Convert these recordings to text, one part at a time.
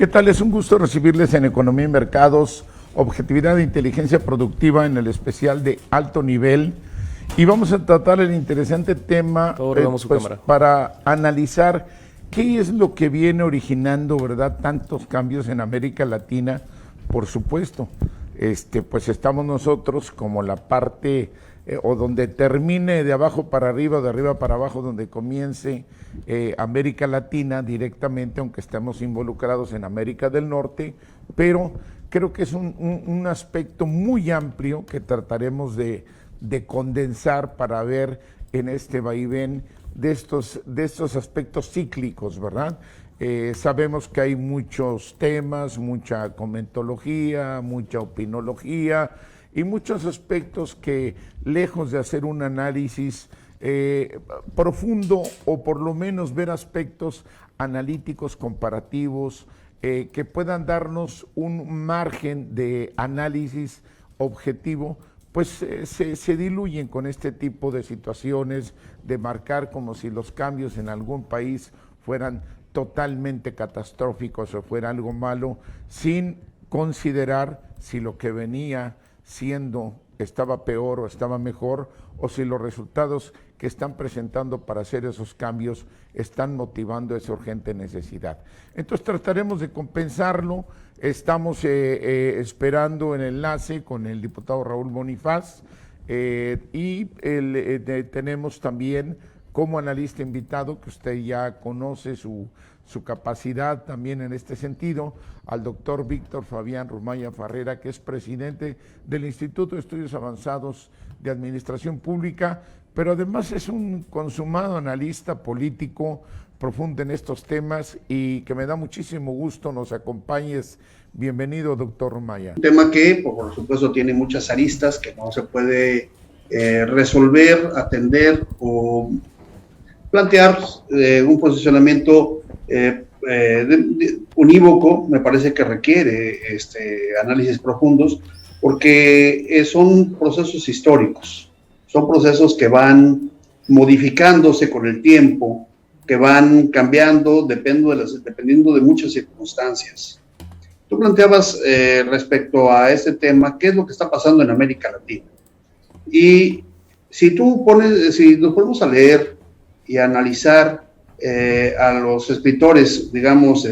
¿Qué tal? Es un gusto recibirles en Economía y Mercados, Objetividad e Inteligencia Productiva en el especial de alto nivel. Y vamos a tratar el interesante tema para analizar qué es lo que viene originando, ¿verdad?, tantos cambios en América Latina. Por supuesto, pues estamos nosotros como la parte o donde termine de abajo para arriba o de arriba para abajo, donde comience América Latina directamente, aunque estemos involucrados en América del Norte, pero creo que es un aspecto muy amplio que trataremos de condensar para ver en este vaivén de estos aspectos cíclicos, ¿verdad? Sabemos que hay muchos temas, mucha comentología, mucha opinología y muchos aspectos que, lejos de hacer un análisis profundo o por lo menos ver aspectos analíticos, comparativos, que puedan darnos un margen de análisis objetivo, pues se diluyen con este tipo de situaciones, de marcar como si los cambios en algún país fueran totalmente catastróficos o fuera algo malo, sin considerar si lo que venía siendo estaba peor o estaba mejor, o si los resultados que están presentando para hacer esos cambios están motivando esa urgente necesidad. Entonces trataremos de compensarlo. Estamos esperando el enlace con el diputado Raúl Bonifaz y tenemos también como analista invitado, que usted ya conoce su capacidad también en este sentido, al doctor Víctor Fabián Rumaya Farrera, que es presidente del Instituto de Estudios Avanzados de Administración Pública, pero además es un consumado analista político profundo en estos temas y que me da muchísimo gusto nos acompañes. Bienvenido, doctor Rumaya. Un tema que, por supuesto, tiene muchas aristas que no se puede resolver, atender o plantear un posicionamiento unívoco. Me parece que requiere análisis profundos porque son procesos históricos, son procesos que van modificándose con el tiempo, que van cambiando dependiendo de muchas circunstancias. Tú planteabas respecto a este tema, ¿qué es lo que está pasando en América Latina? Y si nos ponemos a leer y a analizar a los escritores, digamos,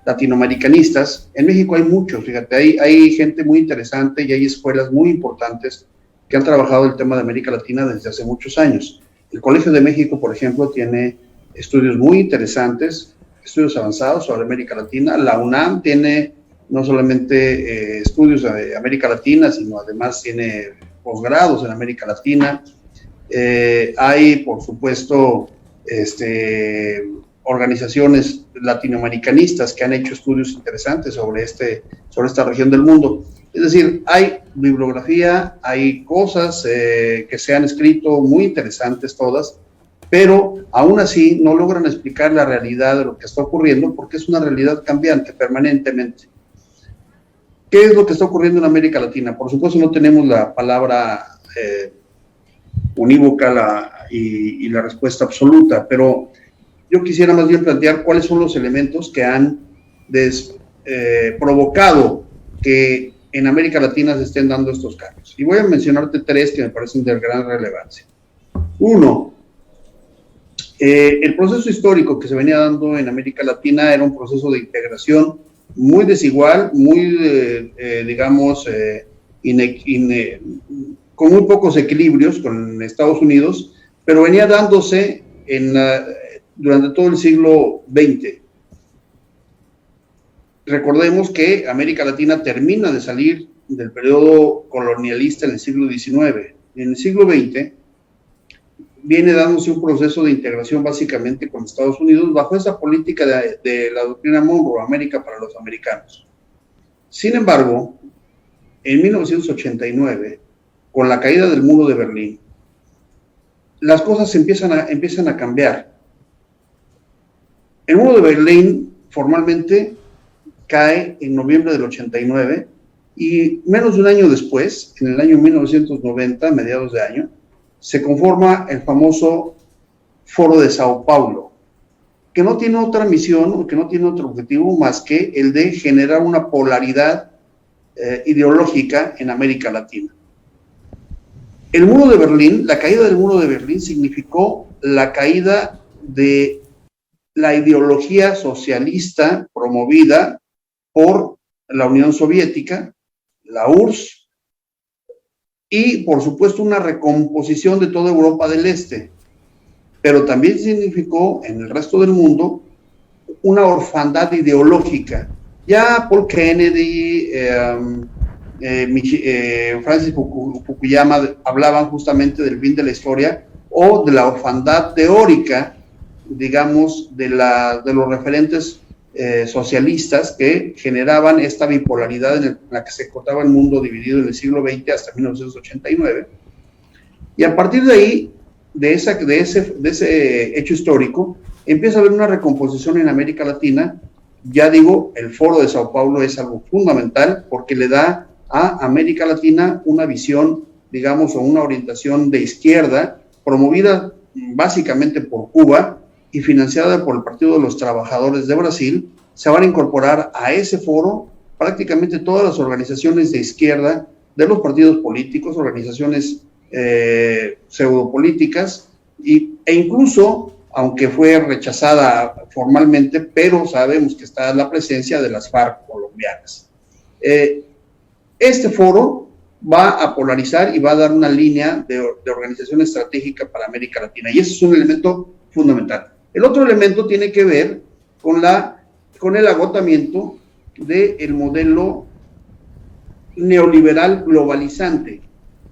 latinoamericanistas, en México hay muchos, fíjate, hay gente muy interesante y hay escuelas muy importantes que han trabajado el tema de América Latina desde hace muchos años. El Colegio de México, por ejemplo, tiene estudios muy interesantes, estudios avanzados sobre América Latina. La UNAM tiene no solamente estudios de América Latina, sino además tiene posgrados en América Latina. Hay, por supuesto, organizaciones latinoamericanistas que han hecho estudios interesantes sobre esta región del mundo. Es decir, hay bibliografía, hay cosas que se han escrito muy interesantes todas, pero aún así no logran explicar la realidad de lo que está ocurriendo, porque es una realidad cambiante permanentemente. ¿Qué es lo que está ocurriendo en América Latina? Por supuesto no tenemos la palabra unívoca y la respuesta absoluta, pero yo quisiera más bien plantear cuáles son los elementos que han provocado que en América Latina se estén dando estos cambios. Y voy a mencionarte tres que me parecen de gran relevancia. Uno, el proceso histórico que se venía dando en América Latina era un proceso de integración muy desigual, muy, digamos, con muy pocos equilibrios con Estados Unidos, pero venía dándose durante todo el siglo XX. Recordemos que América Latina termina de salir del periodo colonialista en el siglo XIX. En el siglo XX viene dándose un proceso de integración básicamente con Estados Unidos bajo esa política de la doctrina Monroe, América para los americanos. Sin embargo, en 1989, con la caída del muro de Berlín, las cosas empiezan a cambiar. El muro de Berlín formalmente cae en noviembre del 89 y menos de un año después, en el año 1990, mediados de año, se conforma el famoso Foro de Sao Paulo. que no tiene otra misión o que no tiene otro objetivo más que el de generar una polaridad ideológica en América Latina. El muro de Berlín, la caída del muro de Berlín significó la caída de la ideología socialista promovida por la Unión Soviética, la URSS, y por supuesto una recomposición de toda Europa del Este, pero también significó en el resto del mundo una orfandad ideológica. Ya Paul Kennedy, Francis Fukuyama hablaban justamente del fin de la historia o de la orfandad teórica, digamos, de los referentes socialistas que generaban esta bipolaridad en la que se encontraba el mundo dividido en el siglo XX hasta 1989. Y a partir de ahí, de ese hecho histórico, empieza a haber una recomposición en América Latina. Ya digo, el Foro de Sao Paulo es algo fundamental porque le da a América Latina una visión, digamos, o una orientación de izquierda, promovida básicamente por Cuba y financiada por el Partido de los Trabajadores de Brasil. Se van a incorporar a ese foro prácticamente todas las organizaciones de izquierda de los partidos políticos, organizaciones pseudopolíticas, e incluso, aunque fue rechazada formalmente, pero sabemos que está la presencia de las FARC colombianas. Este foro va a polarizar y va a dar una línea de organización estratégica para América Latina, y ese es un elemento fundamental. El otro elemento tiene que ver con el agotamiento del modelo neoliberal globalizante,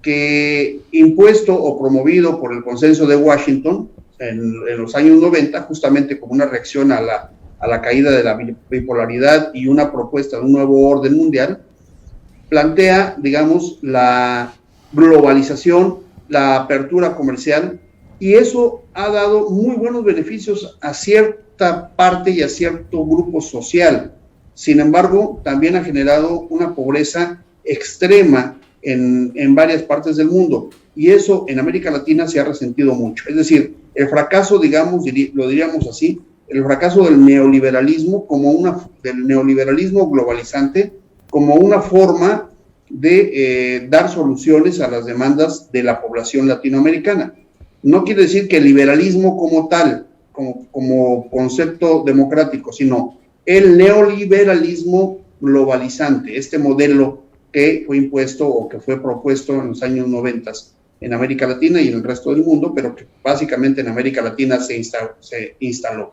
que impuesto o promovido por el consenso de Washington en los años 90, justamente como una reacción a la caída de la bipolaridad y una propuesta de un nuevo orden mundial, plantea, digamos, la globalización, la apertura comercial, y eso ha dado muy buenos beneficios a cierta parte y a cierto grupo social. Sin embargo, también ha generado una pobreza extrema en varias partes del mundo, y eso en América Latina se ha resentido mucho. Es decir, el fracaso, digamos, lo diríamos así, el fracaso del neoliberalismo del neoliberalismo globalizante como una forma de dar soluciones a las demandas de la población latinoamericana. No quiere decir que el liberalismo como tal, como concepto democrático, sino el neoliberalismo globalizante, este modelo que fue impuesto o que fue propuesto en los años 90 en América Latina y en el resto del mundo, pero que básicamente en América Latina se instaló.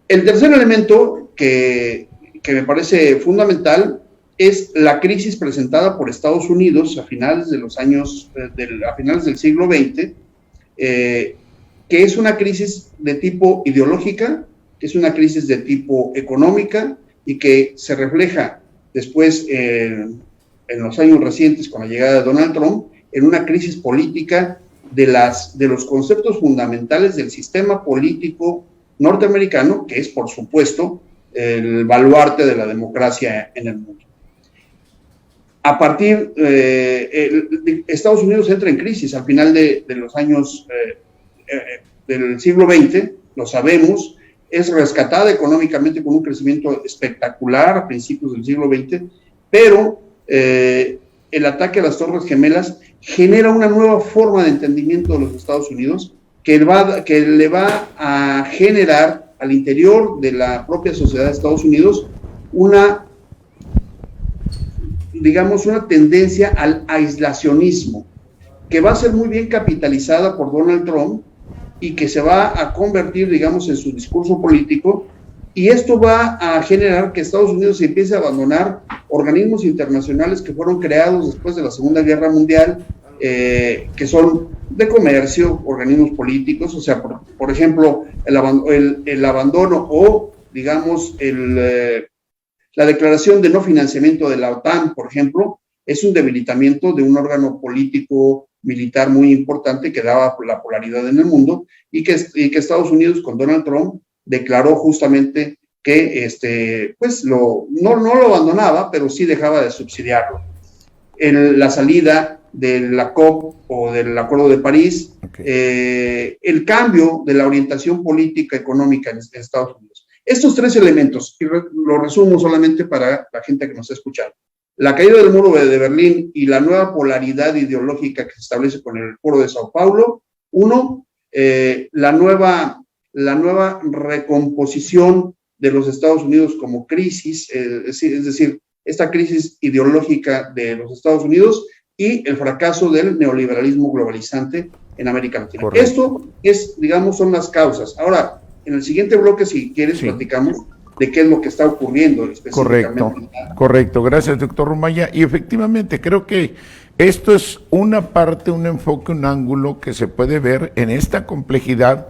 El tercer elemento que me parece fundamental es la crisis presentada por Estados Unidos a finales del siglo XX, que es una crisis de tipo ideológica, que es una crisis de tipo económica y que se refleja después, en los años recientes, con la llegada de Donald Trump, en una crisis política de los conceptos fundamentales del sistema político norteamericano, que es, por supuesto, el baluarte de la democracia en el mundo. A partir, Estados Unidos entra en crisis al final de los años del siglo XX, lo sabemos, es rescatada económicamente con un crecimiento espectacular a principios del siglo XX, pero el ataque a las Torres Gemelas genera una nueva forma de entendimiento de los Estados Unidos que le va a generar al interior de la propia sociedad de Estados Unidos una tendencia al aislacionismo, que va a ser muy bien capitalizada por Donald Trump y que se va a convertir, digamos, en su discurso político, y esto va a generar que Estados Unidos se empiece a abandonar organismos internacionales que fueron creados después de la Segunda Guerra Mundial, que son de comercio, organismos políticos, o sea, por ejemplo, el abandono o, digamos, la declaración de no financiamiento de la OTAN, por ejemplo, es un debilitamiento de un órgano político militar muy importante que daba la polaridad en el mundo, y que Estados Unidos con Donald Trump declaró justamente que no lo abandonaba, pero sí dejaba de subsidiarlo. La salida de la COP o del Acuerdo de París, el cambio de la orientación política económica en Estados Unidos. Estos tres elementos, y lo resumo solamente para la gente que nos está escuchando: la caída del muro de Berlín y la nueva polaridad ideológica que se establece con el Foro de Sao Paulo. Uno, la nueva recomposición de los Estados Unidos como crisis, es decir, esta crisis ideológica de los Estados Unidos, y el fracaso del neoliberalismo globalizante en América Latina. Correcto. Esto es, digamos, son las causas. Ahora, en el siguiente bloque, si quieres, platicamos de qué es lo que está ocurriendo específicamente. Correcto. Gracias, doctor Rumaya. Y efectivamente, creo que esto es una parte, un enfoque, un ángulo que se puede ver en esta complejidad,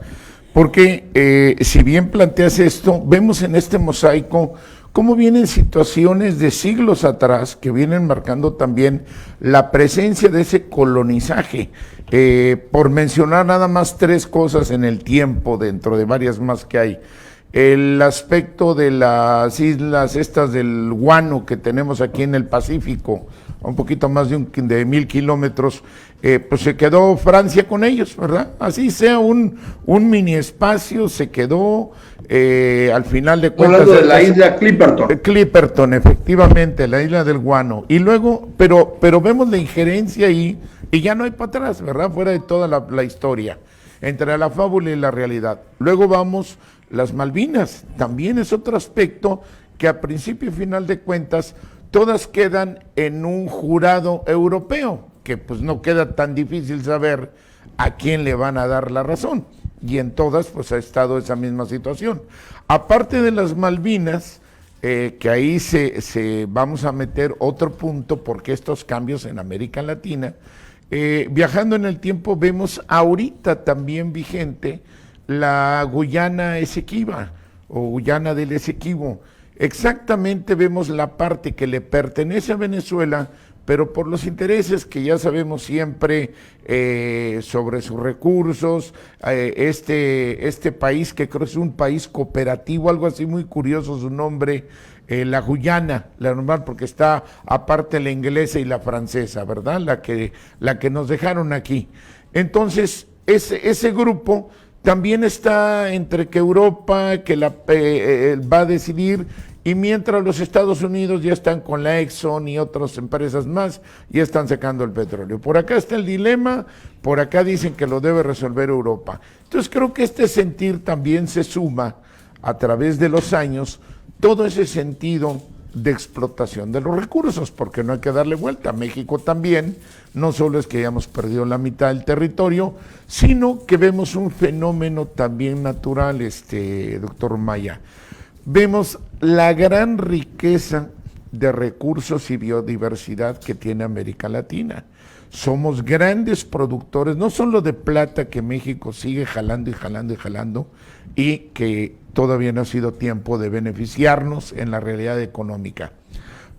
porque si bien planteas esto, vemos en este mosaico cómo vienen situaciones de siglos atrás que vienen marcando también la presencia de ese colonizaje. Por mencionar nada más tres cosas en el tiempo, dentro de varias más que hay. El aspecto de las islas estas del Guano que tenemos aquí en el Pacífico, un poquito más de 1,000 kilómetros, pues se quedó Francia con ellos, ¿verdad? Así sea un mini espacio, se quedó, al final de cuentas... Hablando de la isla Clipperton. Clipperton, efectivamente, la isla del Guano. Y luego, pero vemos la injerencia ahí, y ya no hay para atrás, ¿verdad? Fuera de toda la historia, entre la fábula y la realidad. Luego vamos... Las Malvinas también es otro aspecto que a principio y final de cuentas todas quedan en un jurado europeo, que pues no queda tan difícil saber a quién le van a dar la razón, y en todas pues ha estado esa misma situación. Aparte de las Malvinas, que ahí se vamos a meter otro punto, porque estos cambios en América Latina, viajando en el tiempo, vemos ahorita también vigente la Guyana Esequiba o Guyana del Esequibo. Exactamente vemos la parte que le pertenece a Venezuela, pero por los intereses que ya sabemos siempre sobre sus recursos, este país que creo es un país cooperativo, algo así muy curioso su nombre, la Guyana, la normal, porque está aparte la inglesa y la francesa, ¿verdad? La que nos dejaron aquí. Entonces, ese grupo también está entre que Europa que va a decidir, y mientras los Estados Unidos ya están con la Exxon y otras empresas más, ya están sacando el petróleo. Por acá está el dilema, por acá dicen que lo debe resolver Europa. Entonces creo que este sentir también se suma a través de los años, todo ese sentido de explotación de los recursos, porque no hay que darle vuelta. México también, no solo es que hayamos perdido la mitad del territorio, sino que vemos un fenómeno también natural, doctor Maya. Vemos la gran riqueza de recursos y biodiversidad que tiene América Latina. Somos grandes productores, no solo de plata, que México sigue jalando y jalando y jalando, y que todavía no ha sido tiempo de beneficiarnos en la realidad económica.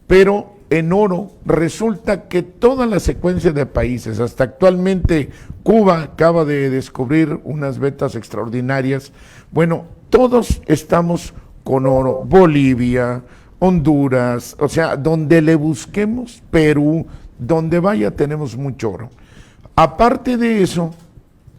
Pero en oro resulta que toda la secuencia de países, hasta actualmente Cuba acaba de descubrir unas vetas extraordinarias, bueno, todos estamos con oro, Bolivia, Honduras, o sea, donde le busquemos, Perú, donde vaya tenemos mucho oro. Aparte de eso,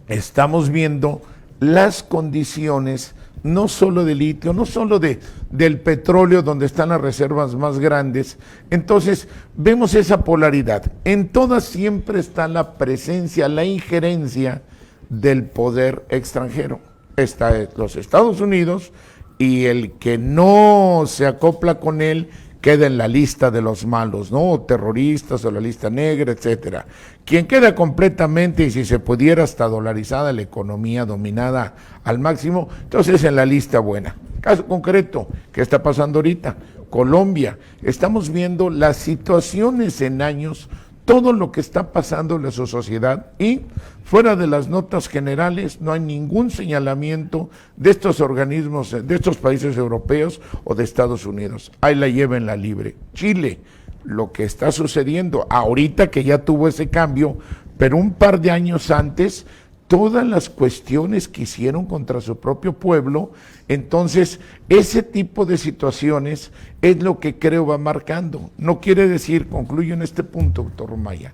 estamos viendo las condiciones no solo de litio, no solo del petróleo, donde están las reservas más grandes. Entonces, vemos esa polaridad. En todas siempre está la presencia, la injerencia del poder extranjero. Está los Estados Unidos, y el que no se acopla con él queda en la lista de los malos, ¿no? O terroristas, o la lista negra, etcétera. Quien queda completamente, y si se pudiera hasta dolarizada la economía, dominada al máximo, entonces en la lista buena. Caso concreto, ¿qué está pasando ahorita? Colombia. Estamos viendo las situaciones en años, todo lo que está pasando en su sociedad, y fuera de las notas generales no hay ningún señalamiento de estos organismos, de estos países europeos o de Estados Unidos. Ahí la lleva en la libre. Chile, lo que está sucediendo ahorita, que ya tuvo ese cambio, pero un par de años antes, todas las cuestiones que hicieron contra su propio pueblo. Entonces, ese tipo de situaciones es lo que creo va marcando. No quiere decir, concluyo en este punto, doctor Maya,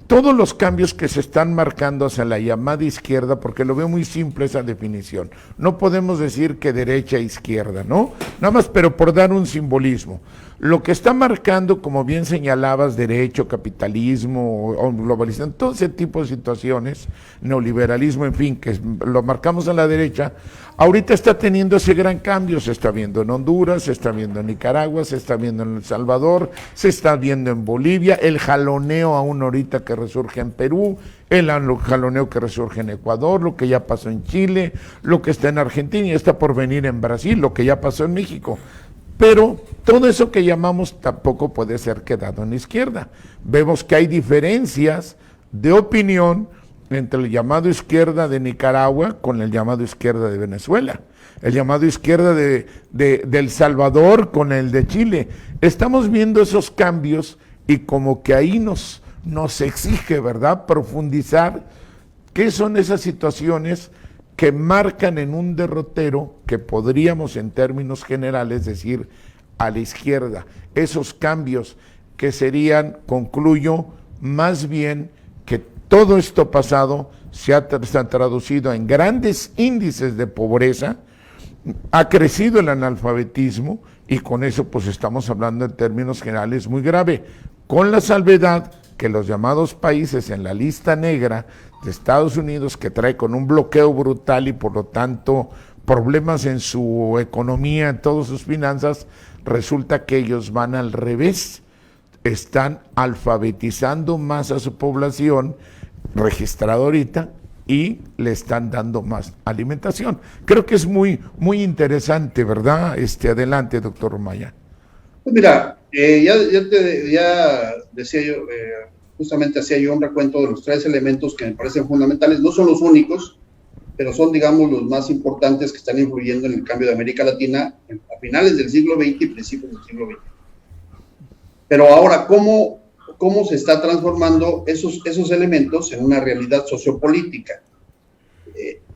todos los cambios que se están marcando hacia la llamada izquierda, porque lo veo muy simple esa definición, no podemos decir que derecha e izquierda, ¿no? Nada más, pero por dar un simbolismo. Lo que está marcando, como bien señalabas, derecho, capitalismo, o globalización, todo ese tipo de situaciones, neoliberalismo, en fin, que lo marcamos a la derecha, ahorita está teniendo ese gran cambio. Se está viendo en Honduras, se está viendo en Nicaragua, se está viendo en El Salvador, se está viendo en Bolivia, el jaloneo aún ahorita que resurge en Perú, el jaloneo que resurge en Ecuador, lo que ya pasó en Chile, lo que está en Argentina y está por venir en Brasil, lo que ya pasó en México. Pero todo eso que llamamos tampoco puede ser quedado en la izquierda. Vemos que hay diferencias de opinión entre el llamado izquierda de Nicaragua con el llamado izquierda de Venezuela, el llamado izquierda de El Salvador con el de Chile. Estamos viendo esos cambios y como que ahí nos exige, ¿verdad?, profundizar qué son esas situaciones que marcan en un derrotero que podríamos en términos generales decir a la izquierda, esos cambios que serían, concluyo, más bien que todo esto pasado se ha traducido en grandes índices de pobreza, ha crecido el analfabetismo y con eso pues estamos hablando en términos generales muy grave, con la salvedad que los llamados países en la lista negra de Estados Unidos, que trae con un bloqueo brutal y por lo tanto problemas en su economía, en todas sus finanzas, resulta que ellos van al revés, están alfabetizando más a su población registrada ahorita y le están dando más alimentación. Creo que es muy, muy interesante, ¿verdad? Adelante, doctor Maya. Pues mira, ya decía yo, justamente hacía yo un recuento de los 3 elementos que me parecen fundamentales. No son los únicos, pero son, digamos, los más importantes que están influyendo en el cambio de América Latina a finales del siglo XX y principios del siglo XX. Pero ahora, ¿cómo se está transformando esos elementos en una realidad sociopolítica?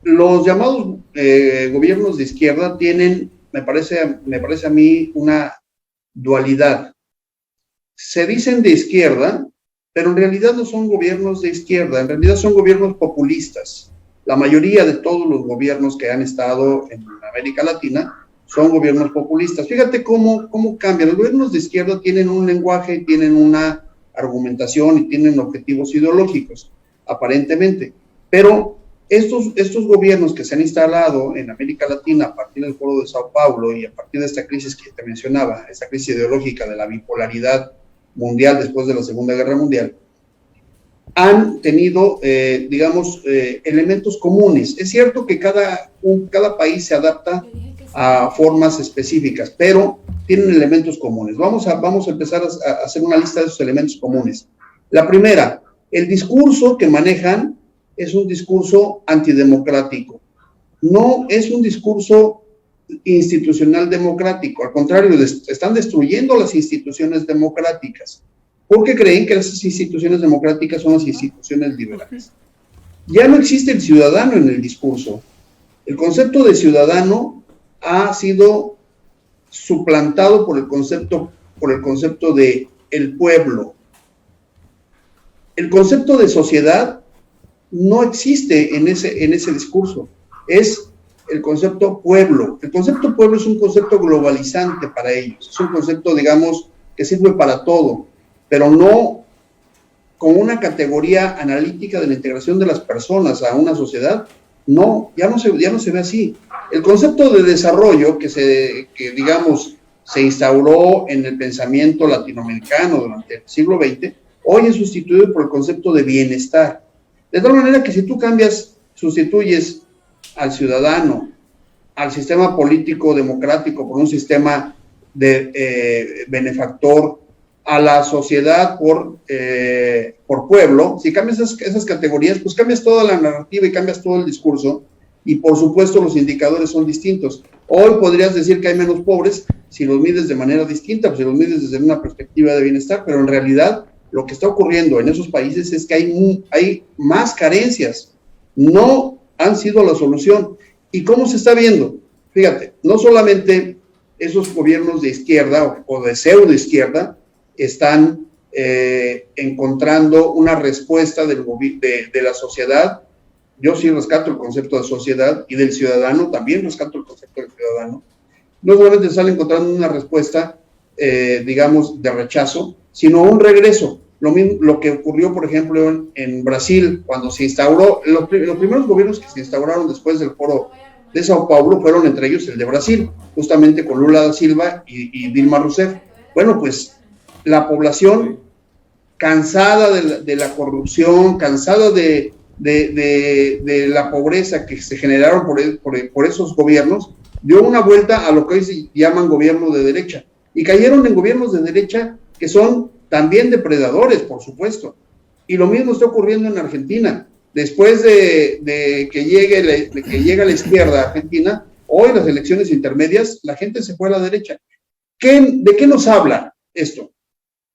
Los llamados gobiernos de izquierda tienen, me parece a mí, una dualidad. Se dicen de izquierda, pero en realidad no son gobiernos de izquierda, en realidad son gobiernos populistas. La mayoría de todos los gobiernos que han estado en América Latina son gobiernos populistas. Fíjate cómo cambian. Los gobiernos de izquierda tienen un lenguaje, tienen una argumentación y tienen objetivos ideológicos, aparentemente. Pero estos gobiernos que se han instalado en América Latina a partir del Foro de Sao Paulo y a partir de esta crisis que te mencionaba, esta crisis ideológica de la bipolaridad mundial después de la Segunda Guerra Mundial, han tenido, elementos comunes. Es cierto que cada país se adapta a formas específicas, pero tienen elementos comunes. Vamos a empezar a hacer una lista de esos elementos comunes. La primera, el discurso que manejan es un discurso antidemocrático. No es un discurso institucional democrático, al contrario, están destruyendo las instituciones democráticas, porque creen que esas instituciones democráticas son las instituciones liberales. Ya no existe el ciudadano en el discurso. El concepto de ciudadano ha sido suplantado por el concepto de el pueblo. El concepto de sociedad no existe en ese discurso. Es el concepto pueblo. El concepto pueblo es un concepto globalizante para ellos. Es un concepto, digamos, que sirve para todo, pero no con una categoría analítica de la integración de las personas a una sociedad. No, ya no se ve así. El concepto de desarrollo que digamos, se instauró en el pensamiento latinoamericano durante el siglo XX, hoy es sustituido por el concepto de bienestar. De tal manera que si tú sustituyes al ciudadano, al sistema político democrático por un sistema de benefactor, a la sociedad por pueblo, si cambias esas categorías, pues cambias toda la narrativa y cambias todo el discurso, y por supuesto los indicadores son distintos. Hoy podrías decir que hay menos pobres si los mides de manera distinta, pues si los mides desde una perspectiva de bienestar, pero en realidad lo que está ocurriendo en esos países es que hay más carencias, no han sido la solución. ¿Y cómo se está viendo? Fíjate, no solamente esos gobiernos de izquierda o de pseudo izquierda están encontrando una respuesta de la sociedad. Yo sí rescato el concepto de sociedad, y del ciudadano también rescato el concepto del ciudadano. No solamente sale encontrando una respuesta, digamos, de rechazo, sino un regreso. Lo que ocurrió, por ejemplo, en Brasil, cuando se instauró, los primeros gobiernos que se instauraron después del foro de Sao Paulo fueron entre ellos el de Brasil, justamente con Lula da Silva y Dilma Rousseff. Bueno, pues la población, cansada de la corrupción, cansada de la pobreza que se generaron por esos gobiernos, dio una vuelta a lo que hoy se llaman gobiernos de derecha, y cayeron en gobiernos de derecha que son también depredadores, por supuesto. Y lo mismo está ocurriendo en Argentina. Después de que llega la izquierda a Argentina, hoy en las elecciones intermedias, la gente se fue a la derecha. ¿De qué nos habla esto?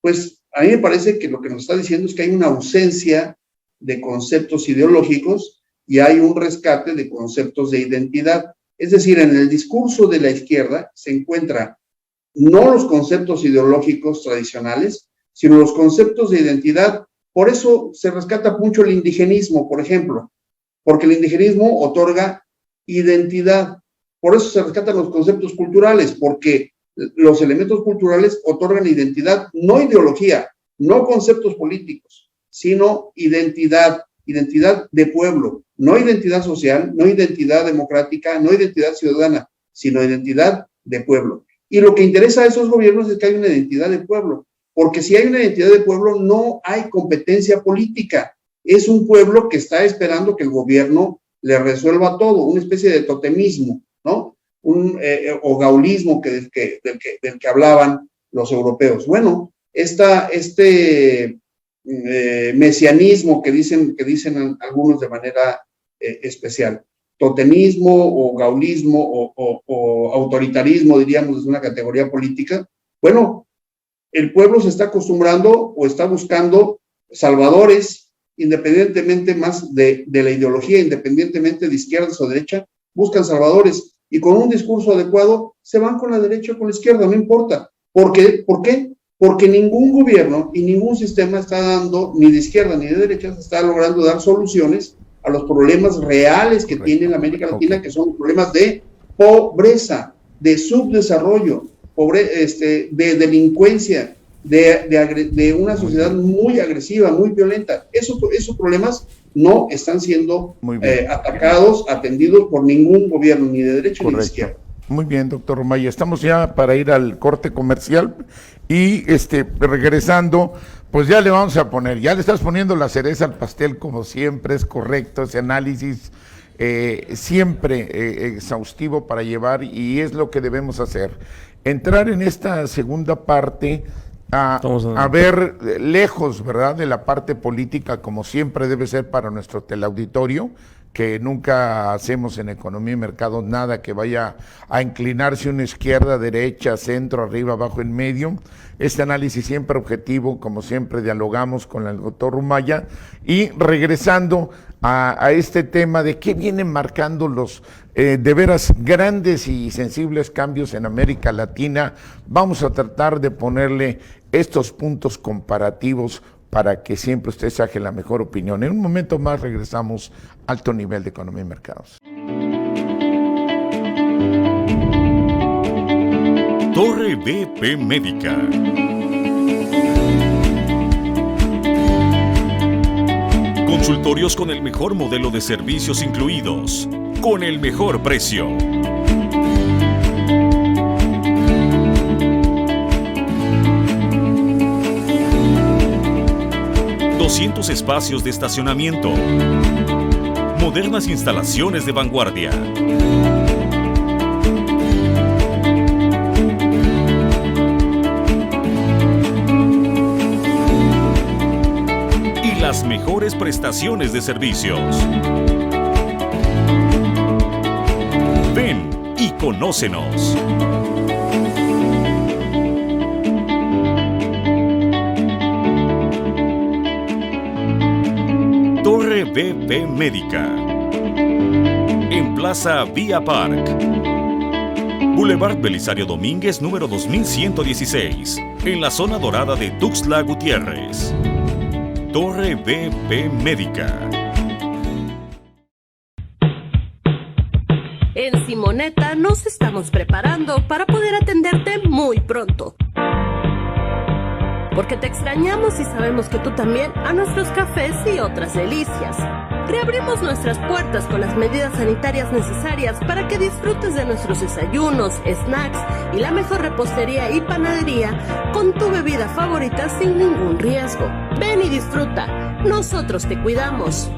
Pues a mí me parece que lo que nos está diciendo es que hay una ausencia de conceptos ideológicos y hay un rescate de conceptos de identidad. Es decir, en el discurso de la izquierda se encuentran no los conceptos ideológicos tradicionales, sino los conceptos de identidad. Por eso se rescata mucho el indigenismo, por ejemplo, porque el indigenismo otorga identidad. Por eso se rescatan los conceptos culturales, porque los elementos culturales otorgan identidad, no ideología, no conceptos políticos, sino identidad de pueblo, no identidad social, no identidad democrática, no identidad ciudadana, sino identidad de pueblo. Y lo que interesa a esos gobiernos es que hay una identidad de pueblo, porque si hay una identidad de pueblo no hay competencia política. Es un pueblo que está esperando que el gobierno le resuelva todo, una especie de totemismo, ¿no? O gaullismo del que hablaban los europeos. Bueno, este mesianismo que dicen algunos de manera especial, totemismo o gaullismo o autoritarismo, diríamos, desde una categoría política. Bueno, el pueblo se está acostumbrando o está buscando salvadores, independientemente más de la ideología, independientemente de izquierdas o derecha, buscan salvadores, y con un discurso adecuado se van con la derecha o con la izquierda, no importa. ¿Por qué? Porque ningún gobierno y ningún sistema está dando, ni de izquierda ni de derecha, se está logrando dar soluciones a los problemas reales que tiene la América Latina, que son problemas de pobreza, de subdesarrollo, de delincuencia, de una sociedad muy agresiva, muy violenta. Esos problemas no están siendo atacados, atendidos por ningún gobierno, ni de derecha ni de izquierda. Muy bien, doctor Omaya. Estamos ya para ir al corte comercial y regresando, pues ya le vamos a poner, ya le estás poniendo la cereza al pastel, como siempre, es correcto ese análisis, siempre exhaustivo para llevar, y es lo que debemos hacer. Entrar en esta segunda parte a ver lejos, ¿verdad?, de la parte política, como siempre debe ser para nuestro teleauditorio, que nunca hacemos en economía y mercados nada que vaya a inclinarse una izquierda, derecha, centro, arriba, abajo, en medio. Este análisis siempre objetivo, como siempre dialogamos con el doctor Omaya, y regresando a este tema de qué vienen marcando los de veras grandes y sensibles cambios en América Latina. Vamos a tratar de ponerle estos puntos comparativos para que siempre usted saque la mejor opinión. En un momento más regresamos a Alto Nivel de Economía y Mercados. Torre BP Médica. Consultorios con el mejor modelo de servicios incluidos, con el mejor precio. ...200 espacios de estacionamiento... ...modernas instalaciones de vanguardia... ...y las mejores prestaciones de servicios. Ven y conócenos. Torre BP Médica, en Plaza Vía Park. Boulevard Belisario Domínguez, número 2116, en la zona dorada de Tuxtla Gutiérrez. Torre BP Médica. En Simonetta nos estamos preparando para poder atenderte muy pronto. Porque te extrañamos y sabemos que tú también a nuestros cafés y otras delicias. Reabrimos nuestras puertas con las medidas sanitarias necesarias para que disfrutes de nuestros desayunos, snacks y la mejor repostería y panadería con tu bebida favorita sin ningún riesgo. Ven y disfruta. Nosotros te cuidamos.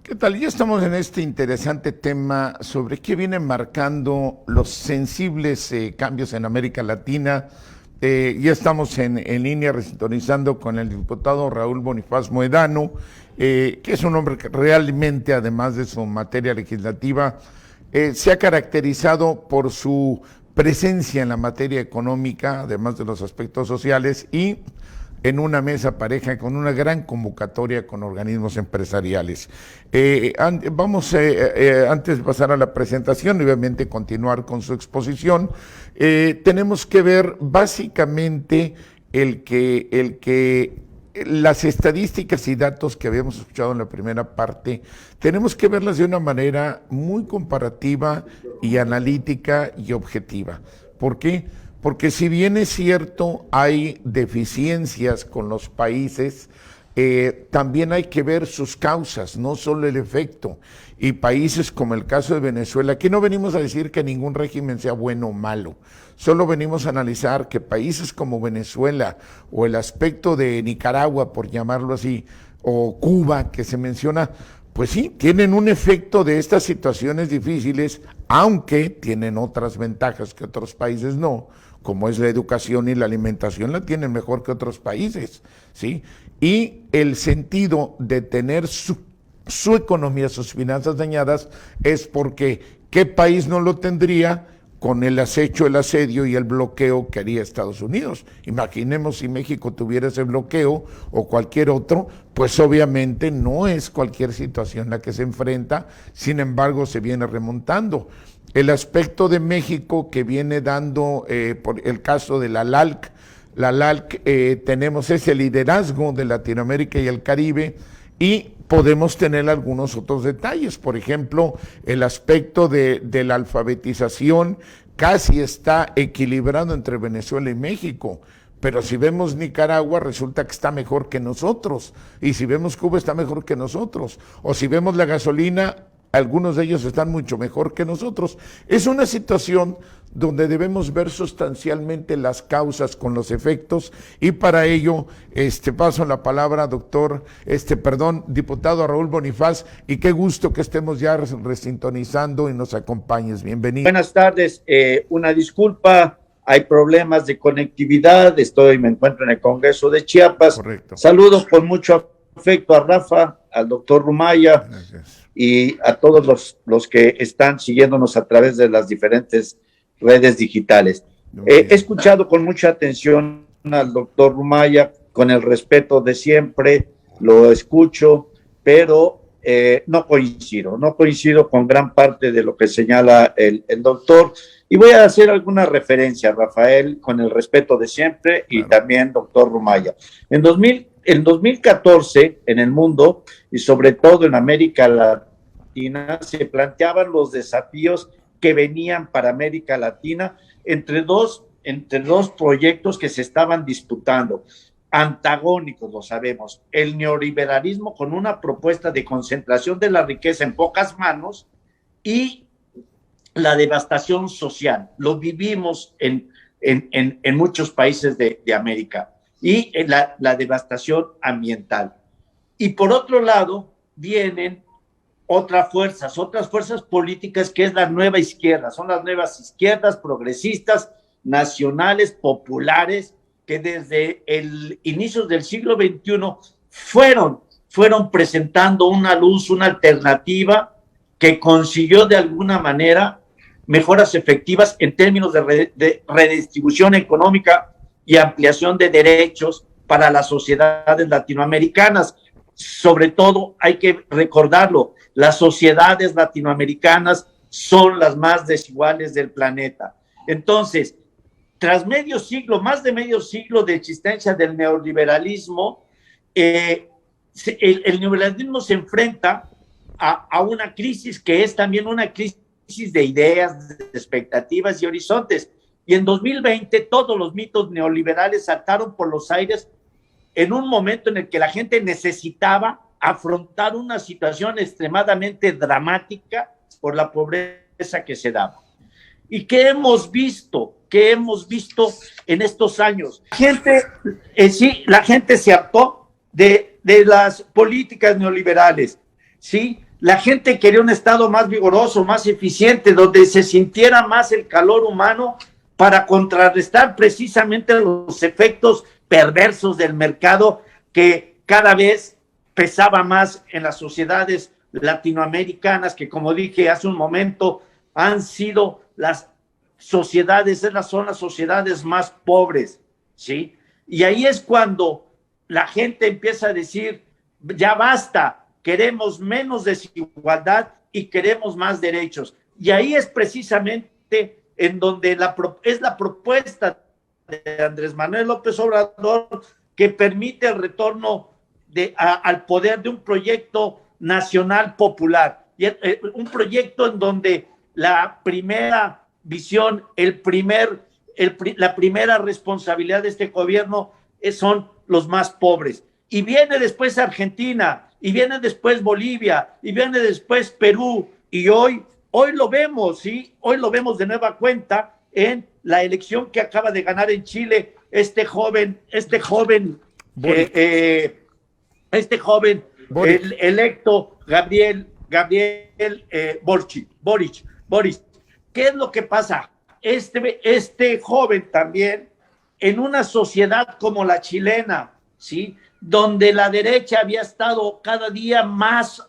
¿Qué tal? Ya estamos en este interesante tema sobre qué vienen marcando los sensibles cambios en América Latina. Ya estamos en línea resintonizando con el diputado Raúl Bonifaz Mohedano, que es un hombre que realmente, además de su materia legislativa, se ha caracterizado por su presencia en la materia económica, además de los aspectos sociales, y en una mesa pareja con una gran convocatoria con organismos empresariales. Vamos, antes de pasar a la presentación y obviamente continuar con su exposición, tenemos que ver básicamente las estadísticas y datos que habíamos escuchado en la primera parte, tenemos que verlas de una manera muy comparativa y analítica y objetiva. ¿Por qué? Porque si bien es cierto, hay deficiencias con los países, también hay que ver sus causas, no solo el efecto. Y países como el caso de Venezuela, aquí no venimos a decir que ningún régimen sea bueno o malo, solo venimos a analizar que países como Venezuela o el aspecto de Nicaragua, por llamarlo así, o Cuba, que se menciona, pues sí, tienen un efecto de estas situaciones difíciles, aunque tienen otras ventajas que otros países no, como es la educación y la alimentación, la tienen mejor que otros países, ¿sí? Y el sentido de tener su economía, sus finanzas dañadas, es porque ¿qué país no lo tendría con el acecho, el asedio y el bloqueo que haría Estados Unidos? Imaginemos si México tuviera ese bloqueo o cualquier otro, pues obviamente no es cualquier situación la que se enfrenta, sin embargo se viene remontando. El aspecto de México que viene dando, por el caso de la LALC, tenemos ese liderazgo de Latinoamérica y el Caribe, y podemos tener algunos otros detalles. Por ejemplo, el aspecto de la alfabetización casi está equilibrado entre Venezuela y México, pero si vemos Nicaragua resulta que está mejor que nosotros, y si vemos Cuba está mejor que nosotros, o si vemos la gasolina, algunos de ellos están mucho mejor que nosotros. Es una situación donde debemos ver sustancialmente las causas con los efectos, y para ello paso la palabra, diputado Raúl Bonifaz, y qué gusto que estemos ya resintonizando y nos acompañes. Bienvenido. Buenas tardes, una disculpa, hay problemas de conectividad, me encuentro en el Congreso de Chiapas. Correcto. Saludo con mucho afecto a Rafa, al doctor Rumaya. Gracias. Y a todos los que están siguiéndonos a través de las diferentes redes digitales. He escuchado con mucha atención al doctor Rumaya, con el respeto de siempre, lo escucho, pero no coincido con gran parte de lo que señala el doctor, y voy a hacer alguna referencia, Rafael, con el respeto de siempre, y también doctor Rumaya. En 2014, en el mundo, y sobre todo en América Latina, se planteaban los desafíos que venían para América Latina entre dos proyectos que se estaban disputando, antagónicos, lo sabemos: el neoliberalismo, con una propuesta de concentración de la riqueza en pocas manos, y la devastación social. Lo vivimos en muchos países de América, y la devastación ambiental. Y por otro lado vienen otras fuerzas políticas, que es la nueva izquierda, son las nuevas izquierdas progresistas, nacionales, populares, que desde el inicio del siglo XXI fueron presentando una luz, una alternativa que consiguió de alguna manera mejoras efectivas en términos de redistribución económica y ampliación de derechos para las sociedades latinoamericanas. Sobre todo, hay que recordarlo, las sociedades latinoamericanas son las más desiguales del planeta. Entonces, tras más de medio siglo de existencia del neoliberalismo, el neoliberalismo se enfrenta a una crisis que es también una crisis de ideas, de expectativas y horizontes. Y en 2020 todos los mitos neoliberales saltaron por los aires en un momento en el que la gente necesitaba afrontar una situación extremadamente dramática por la pobreza que se daba. ¿Y qué hemos visto? ¿Qué hemos visto en estos años? La gente se hartó de las políticas neoliberales, ¿sí? La gente quería un Estado más vigoroso, más eficiente, donde se sintiera más el calor humano para contrarrestar precisamente los efectos perversos del mercado, que cada vez pesaba más en las sociedades latinoamericanas, que, como dije hace un momento, han sido son las sociedades más pobres, ¿sí? Y ahí es cuando la gente empieza a decir: ya basta, queremos menos desigualdad y queremos más derechos. Y ahí es precisamente en donde es la propuesta de Andrés Manuel López Obrador, que permite el retorno al poder de un proyecto nacional popular, y un proyecto en donde la primera visión, la primera responsabilidad de este gobierno son los más pobres. Y viene después Argentina, y viene después Bolivia, y viene después Perú, y hoy lo vemos, ¿sí? Hoy lo vemos de nueva cuenta en la elección que acaba de ganar en Chile este joven electo Gabriel Boric. ¿Qué es lo que pasa? Este joven también, en una sociedad como la chilena, ¿sí?, donde la derecha había estado cada día más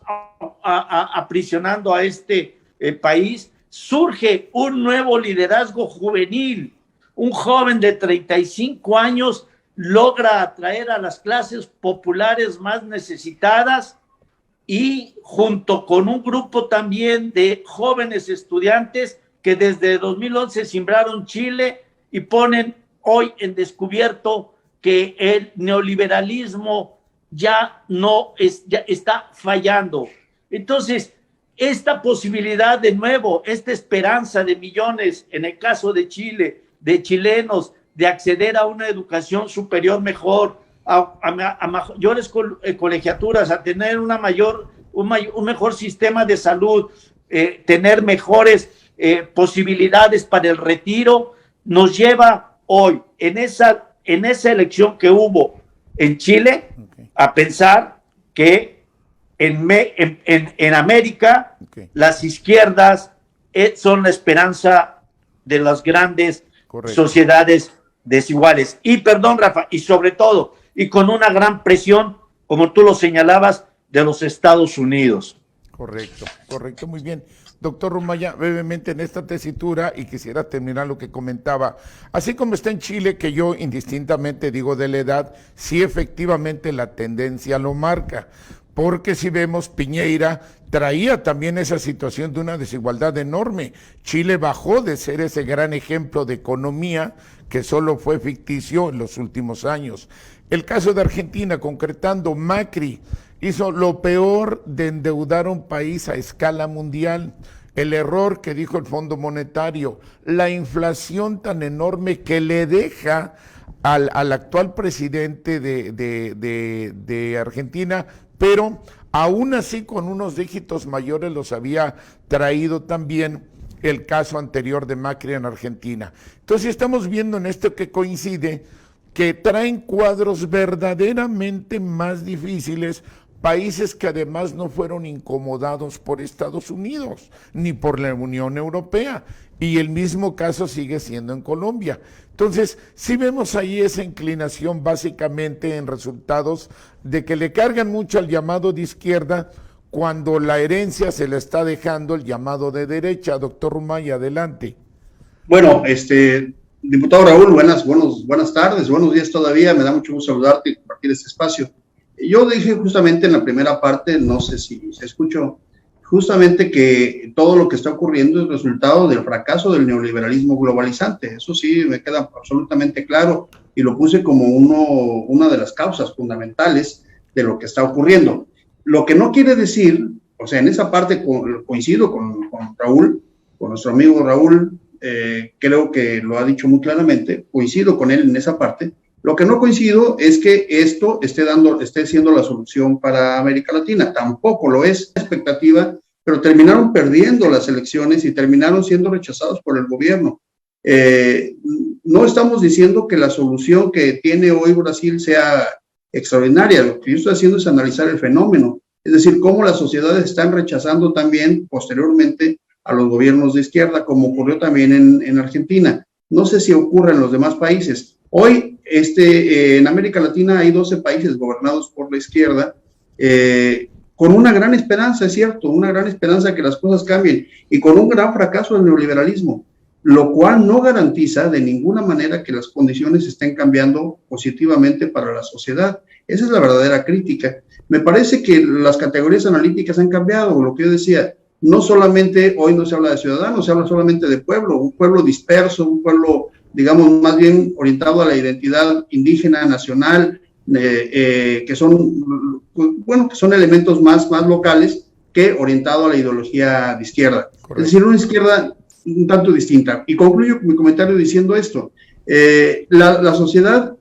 aprisionando a este país, surge un nuevo liderazgo juvenil. Un joven de 35 años logra atraer a las clases populares más necesitadas, y junto con un grupo también de jóvenes estudiantes que desde 2011 sembraron Chile y ponen hoy en descubierto que el neoliberalismo ya está fallando. Entonces, esta posibilidad de nuevo, esta esperanza de millones, en el caso de Chile, de chilenos, de acceder a una educación superior mejor, a mayores colegiaturas, a tener una mayor un mejor sistema de salud, tener mejores posibilidades para el retiro, nos lleva hoy en esa elección que hubo en Chile a pensar que en América las izquierdas son la esperanza de las grandes sociedades desiguales. Y perdón, Rafa, y sobre todo, y con una gran presión, como tú lo señalabas, de los Estados Unidos. Correcto, muy bien. Doctor Rumaya, brevemente en esta tesitura, y quisiera terminar lo que comentaba, así como está en Chile, que yo indistintamente digo de la edad, sí efectivamente la tendencia lo marca, porque si vemos, Piñera traía también esa situación de una desigualdad enorme. Chile bajó de ser ese gran ejemplo de economía que solo fue ficticio en los últimos años. El caso de Argentina, concretando, Macri hizo lo peor de endeudar a un país a escala mundial. El error que dijo el Fondo Monetario, la inflación tan enorme que le deja al actual presidente de Argentina, pero aún así con unos dígitos mayores los había traído también el caso anterior de Macri en Argentina. Entonces estamos viendo en esto que coincide, que traen cuadros verdaderamente más difíciles, países que además no fueron incomodados por Estados Unidos ni por la Unión Europea, y el mismo caso sigue siendo en Colombia. Entonces, sí vemos ahí esa inclinación básicamente en resultados de que le cargan mucho al llamado de izquierda cuando la herencia se le está dejando el llamado de derecha. Doctor Rumaya, adelante. Bueno, diputado Raúl, buenas tardes, buenos días todavía, me da mucho gusto saludarte y compartir este espacio. Yo dije justamente en la primera parte, no sé si se escuchó, justamente que todo lo que está ocurriendo es resultado del fracaso del neoliberalismo globalizante. Eso sí me queda absolutamente claro y lo puse como una de las causas fundamentales de lo que está ocurriendo. Lo que no quiere decir, o sea, en esa parte coincido con Raúl, con nuestro amigo Raúl, creo que lo ha dicho muy claramente, coincido con él en esa parte. Lo que no coincido es que esto esté siendo la solución para América Latina. Tampoco lo es expectativa, pero terminaron perdiendo las elecciones y terminaron siendo rechazados por el gobierno. No estamos diciendo que la solución que tiene hoy Brasil sea extraordinaria. Lo que yo estoy haciendo es analizar el fenómeno, es decir, cómo las sociedades están rechazando también posteriormente a los gobiernos de izquierda, como ocurrió también en Argentina. No sé si ocurre en los demás países. Hoy, en América Latina hay 12 países gobernados por la izquierda, con una gran esperanza, es cierto, una gran esperanza que las cosas cambien, y con un gran fracaso del neoliberalismo, lo cual no garantiza de ninguna manera que las condiciones estén cambiando positivamente para la sociedad. Esa es la verdadera crítica. Me parece que las categorías analíticas han cambiado, lo que yo decía, no solamente hoy no se habla de ciudadanos, se habla solamente de pueblo, un pueblo disperso, un pueblo, digamos, más bien orientado a la identidad indígena, nacional, que son elementos más locales que orientado a la ideología de izquierda. Correcto. Es decir, una izquierda un tanto distinta. Y concluyo mi comentario diciendo esto. La sociedad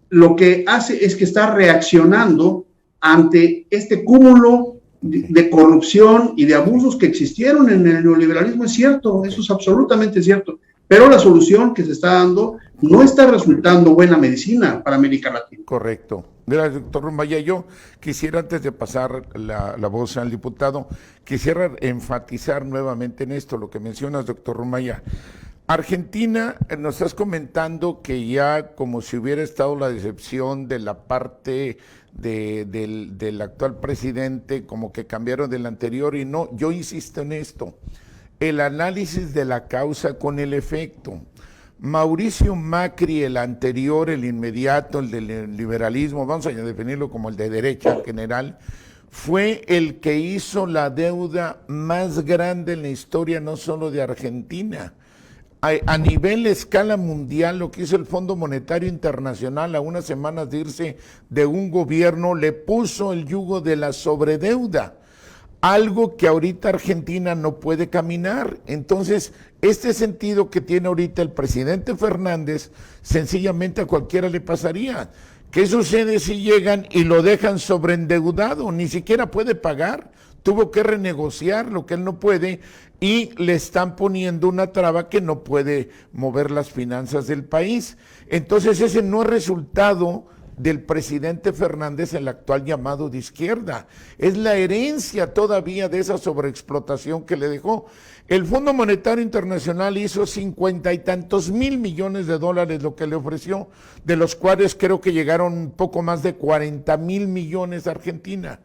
lo que hace es que está reaccionando ante este cúmulo de corrupción y de abusos que existieron en el neoliberalismo. Es cierto, eso es absolutamente cierto. Pero la solución que se está dando no está resultando buena medicina para América Latina. Correcto. Gracias, doctor Rumaya. Yo quisiera, antes de pasar la voz al diputado, quisiera enfatizar nuevamente en esto, lo que mencionas, doctor Rumaya. Argentina, nos estás comentando que ya como si hubiera estado la decepción de la parte del actual presidente, como que cambiaron del anterior, y no, yo insisto en esto. El análisis de la causa con el efecto. Mauricio Macri, el anterior, el inmediato, el del liberalismo, vamos a definirlo como el de derecha en general, fue el que hizo la deuda más grande en la historia, no solo de Argentina. A nivel escala mundial, lo que hizo el Fondo Monetario Internacional a unas semanas de irse de un gobierno, le puso el yugo de la sobredeuda. Algo que ahorita Argentina no puede caminar. Entonces, este sentido que tiene ahorita el presidente Fernández, sencillamente a cualquiera le pasaría. ¿Qué sucede si llegan y lo dejan sobreendeudado? Ni siquiera puede pagar, tuvo que renegociar lo que él no puede y le están poniendo una traba que no puede mover las finanzas del país. Entonces ese no es resultado del presidente Fernández, el actual llamado de izquierda, es la herencia todavía de esa sobreexplotación que le dejó. El Fondo Monetario Internacional hizo 50 y tantos mil millones de dólares lo que le ofreció, de los cuales creo que llegaron poco más de 40 mil millones a Argentina.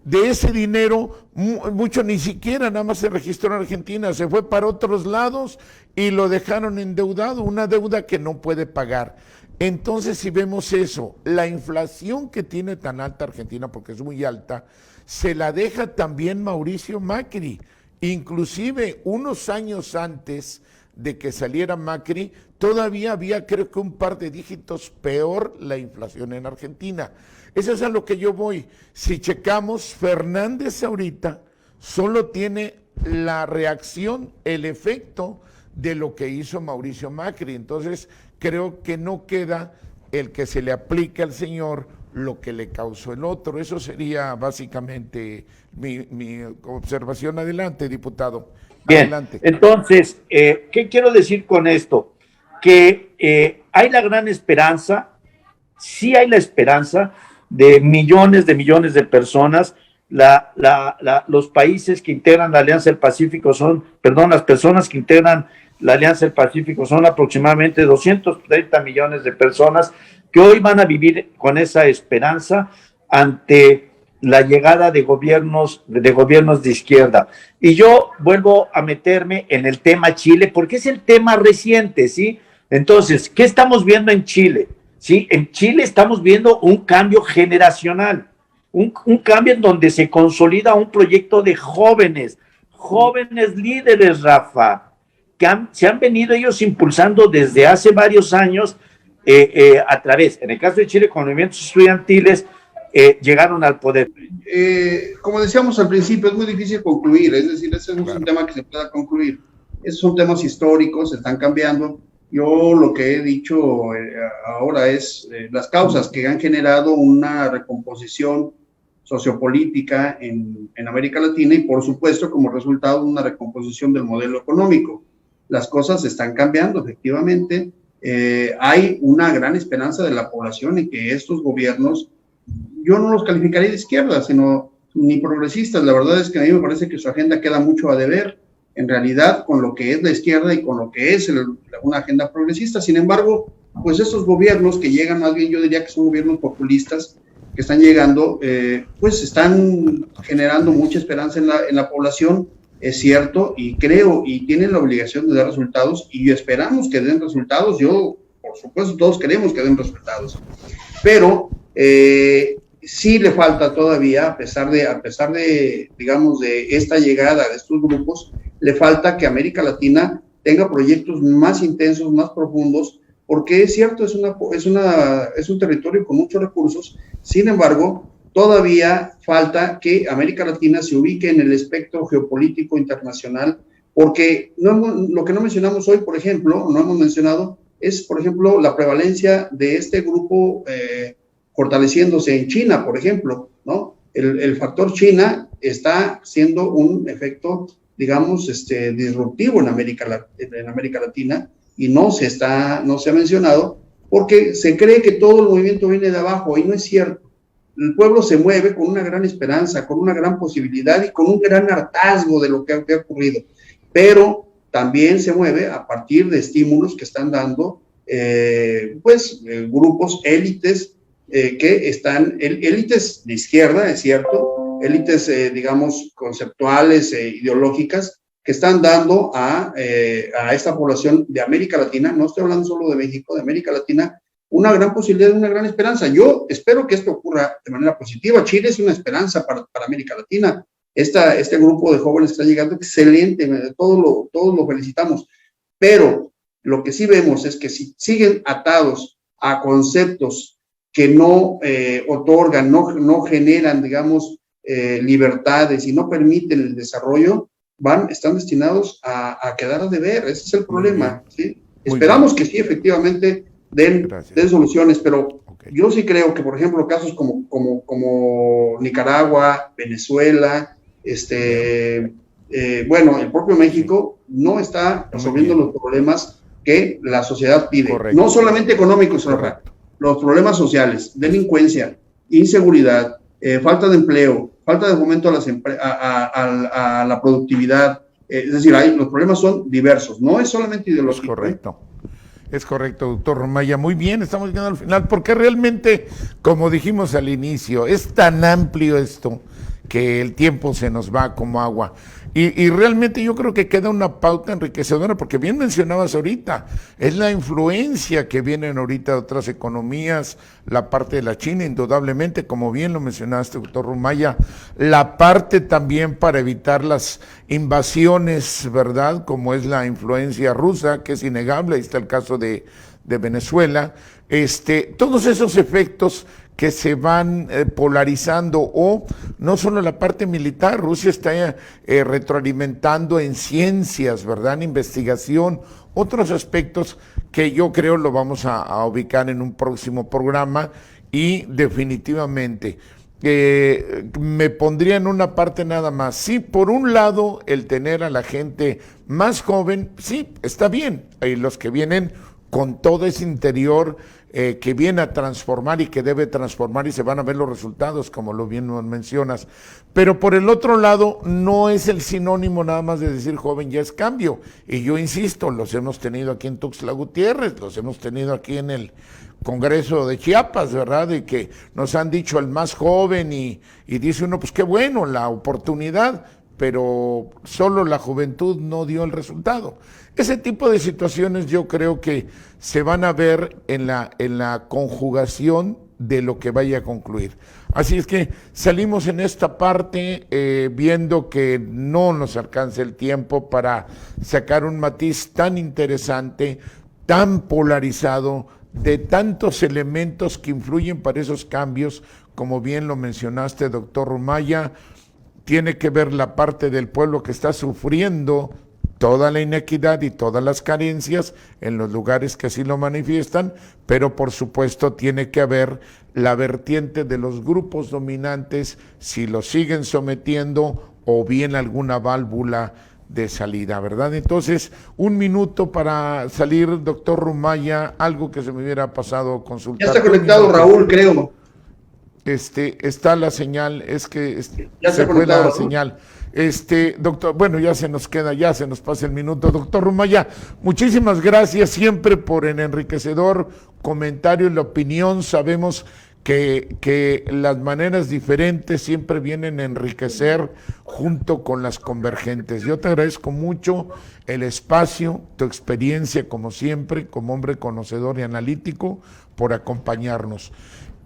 De ese dinero, mucho ni siquiera nada más se registró en Argentina, se fue para otros lados y lo dejaron endeudado, una deuda que no puede pagar. Entonces, si vemos eso, la inflación que tiene tan alta Argentina, porque es muy alta, se la deja también Mauricio Macri. Inclusive, unos años antes de que saliera Macri, todavía había, creo que un par de dígitos peor la inflación en Argentina. Eso es a lo que yo voy. Si checamos, Fernández ahorita solo tiene la reacción, el efecto de lo que hizo Mauricio Macri. Entonces, creo que no queda el que se le aplique al señor lo que le causó el otro. Eso sería básicamente mi observación. Adelante, diputado. Bien, adelante. Entonces, ¿qué quiero decir con esto? Que hay la gran esperanza, sí hay la esperanza de millones de personas. Los países que integran la Alianza del Pacífico las personas que integran la Alianza del Pacífico son aproximadamente 230 millones de personas que hoy van a vivir con esa esperanza ante la llegada de gobiernos de izquierda. Y yo vuelvo a meterme en el tema Chile, porque es el tema reciente, ¿sí? Entonces, ¿qué estamos viendo en Chile? ¿Sí? En Chile estamos viendo un cambio generacional, un cambio en donde se consolida un proyecto de jóvenes líderes, Rafa, que se han venido ellos impulsando desde hace varios años a través, en el caso de Chile, con movimientos estudiantiles, llegaron al poder. Como decíamos al principio, es muy difícil concluir, es decir, ese no es un tema que se pueda concluir. Esos son temas históricos, están cambiando. Yo lo que he dicho ahora es las causas que han generado una recomposición sociopolítica en América Latina y, por supuesto, como resultado, una recomposición del modelo económico. Las cosas están cambiando, efectivamente. Hay una gran esperanza de la población en que estos gobiernos, yo no los calificaría de izquierda, sino ni progresistas. La verdad es que a mí me parece que su agenda queda mucho a deber, en realidad, con lo que es la izquierda y con lo que es una agenda progresista. Sin embargo, pues estos gobiernos que llegan, más bien yo diría que son gobiernos populistas, que están llegando, pues están generando mucha esperanza en la población, es cierto, y creo, y tienen la obligación de dar resultados, y esperamos que den resultados. Yo, por supuesto, todos queremos que den resultados, pero sí le falta todavía, a pesar de, digamos, de esta llegada de estos grupos, le falta que América Latina tenga proyectos más intensos, más profundos, porque es cierto, es un territorio con muchos recursos. Sin embargo, todavía falta que América Latina se ubique en el espectro geopolítico internacional, porque lo que no mencionamos hoy, por ejemplo, no hemos mencionado, es, por ejemplo, la prevalencia de este grupo fortaleciéndose en China, por ejemplo, ¿no? El factor China está siendo un efecto, digamos, disruptivo en América Latina, y no se ha mencionado, porque se cree que todo el movimiento viene de abajo, y no es cierto. El pueblo se mueve con una gran esperanza, con una gran posibilidad y con un gran hartazgo de lo que ha ocurrido, pero también se mueve a partir de estímulos que están dando grupos, élites, que están, élites de izquierda, es cierto, élites, digamos, conceptuales, ideológicas, que están dando a esta población de América Latina, no estoy hablando solo de México, de América Latina, una gran posibilidad, una gran esperanza. Yo espero que esto ocurra de manera positiva. Chile es una esperanza para América Latina. Este grupo de jóvenes que está llegando, excelente, todos lo felicitamos, pero lo que sí vemos es que si siguen atados a conceptos que no otorgan, no generan, digamos, libertades y no permiten el desarrollo, están destinados a quedar a deber. Ese es el problema, ¿sí? Esperamos que sí, efectivamente, den soluciones, pero Okay. Yo sí creo que, por ejemplo, casos como Nicaragua, Venezuela, bueno, el propio México no está resolviendo los problemas que la sociedad pide. Correcto. No solamente económicos, los problemas sociales, delincuencia, inseguridad, falta de empleo, falta de fomento a la productividad. Es decir, los problemas son diversos, no es solamente ideológico. Es correcto. Es correcto, doctor Rumaya. Muy bien, estamos llegando al final, porque realmente, como dijimos al inicio, es tan amplio esto que el tiempo se nos va como agua. Y realmente yo creo que queda una pauta enriquecedora, porque bien mencionabas ahorita, es la influencia que vienen ahorita de otras economías, la parte de la China, indudablemente, como bien lo mencionaste, doctor Rumaya, la parte también para evitar las invasiones, ¿verdad? Como es la influencia rusa, que es innegable, ahí está el caso de Venezuela, todos esos efectos que se van polarizando, o no solo la parte militar, Rusia está retroalimentando en ciencias, ¿verdad?, en investigación, otros aspectos que yo creo lo vamos a ubicar en un próximo programa, y definitivamente me pondría en una parte nada más. Sí, por un lado, el tener a la gente más joven, sí, está bien, y los que vienen con todo ese interior que viene a transformar y que debe transformar, y se van a ver los resultados, como lo bien mencionas. Pero por el otro lado, no es el sinónimo nada más de decir joven ya es cambio. Y yo insisto, los hemos tenido aquí en Tuxtla Gutiérrez, los hemos tenido aquí en el Congreso de Chiapas, ¿verdad? Y que nos han dicho el más joven, y dice uno, pues qué bueno, la oportunidad, pero solo la juventud no dio el resultado. Ese tipo de situaciones yo creo que se van a ver en la conjugación de lo que vaya a concluir. Así es que salimos en esta parte viendo que no nos alcanza el tiempo para sacar un matiz tan interesante, tan polarizado, de tantos elementos que influyen para esos cambios, como bien lo mencionaste, doctor Rumaya. Tiene que ver la parte del pueblo que está sufriendo toda la inequidad y todas las carencias en los lugares que así lo manifiestan, pero por supuesto tiene que haber la vertiente de los grupos dominantes, si lo siguen sometiendo, o bien alguna válvula de salida, ¿verdad? Entonces, un minuto para salir, doctor Rumaya, algo que se me hubiera pasado consultar. Ya está conectado Raúl, creo. Está la señal, es que ya se fue la señal. Doctor, bueno, ya se nos pasa el minuto. Doctor Rumaya, muchísimas gracias siempre por el enriquecedor comentario y la opinión. Sabemos que las maneras diferentes siempre vienen a enriquecer junto con las convergentes. Yo te agradezco mucho el espacio, tu experiencia como siempre, como hombre conocedor y analítico, por acompañarnos.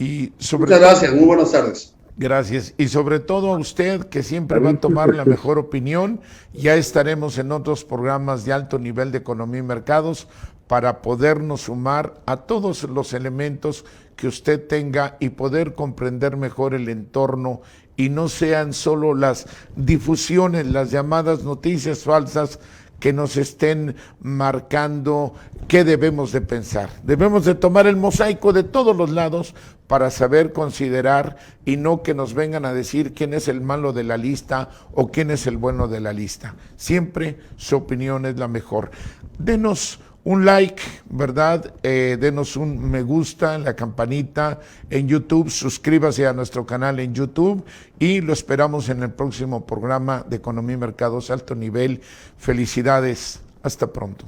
Muchas gracias, muy buenas tardes. Gracias, y sobre todo a usted, que siempre va a tomar la mejor opinión. Ya estaremos en otros programas de alto nivel de economía y mercados para podernos sumar a todos los elementos que usted tenga y poder comprender mejor el entorno, y no sean solo las difusiones, las llamadas noticias falsas que nos estén marcando qué debemos de pensar. Debemos de tomar el mosaico de todos los lados para saber considerar, y no que nos vengan a decir quién es el malo de la lista o quién es el bueno de la lista. Siempre su opinión es la mejor. Denos un like, ¿verdad? Denos un me gusta, la campanita en YouTube, suscríbase a nuestro canal en YouTube, y lo esperamos en el próximo programa de Economía y Mercados Alto Nivel. Felicidades, hasta pronto.